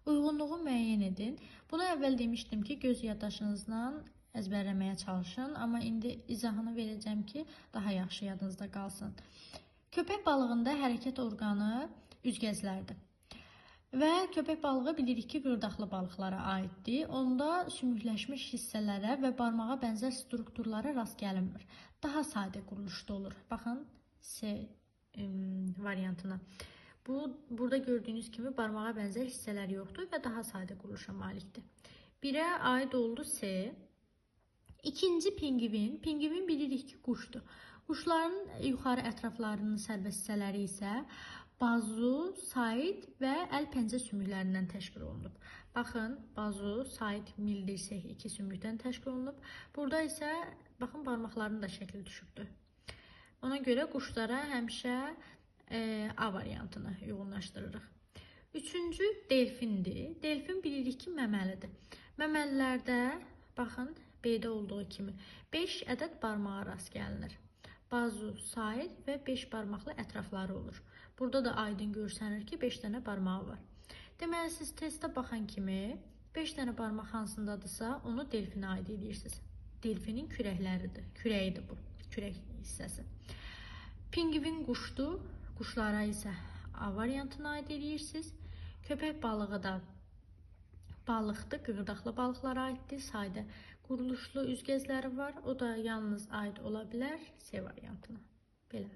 Uyğunluğu müəyyən edin. Bunu əvvəl demişdim ki, göz yaddaşınızla əzbərləməyə çalışın, amma indi izahını verəcəm ki, daha yaxşı yadınızda qalsın. Köpək balığında hərəkət orqanı üzgəclərdir. Və köpək balığı bilirik ki, qırdaqlı balıqlara aiddir. Onda sümükləşmiş hissələrə və barmağa bənzər strukturlara rast gəlinmir. Daha sadə quruluşda olur. Baxın, C variantına. Burada gördüyünüz kimi barmağa bənzər hissələr yoxdur və daha sadə quruluşa malikdir. 1-ə aid oldu C. İkinci pingvin. Pingvin bilirik ki, quşdur. Quşların yuxarı ətraflarının sərbəst hissələri isə bazu, said və əl-pəncə sümüklərindən təşkil olunub. Baxın, bazu, said, mil dirsək iki sümükdən təşkil olunub. Burada isə baxın, barmaqlarının da şəkli düşübdür. Ona görə quşlara həmişə A variantını uyğunlaşdırırıq. Üçüncü delfindir. Delfin bilirik ki, məməlidir. Məməlilərdə baxın, B-də olduğu kimi 5 ədəd barmağa rast gəlinir. Bazu, said və 5 barmaqlı ətrafları olur. Burada da aydın görsənir ki, 5 dənə barmağı var. Deməli, siz testə baxan kimi 5 dənə barmaq hansındadırsa, onu delfinə aid edirsiniz. Delfinin kürəkləridir. Kürəyidir bu. Kürək hissəsi. Pingvin quşdur. Quşlara isə A variantına aid edirsiniz. Köpək balığı da balıqdır. Qırdaqlı balıqlara aiddir. Sadə quruluşlu üzgəcləri var. O da yalnız aid ola bilər C variantına. Belə.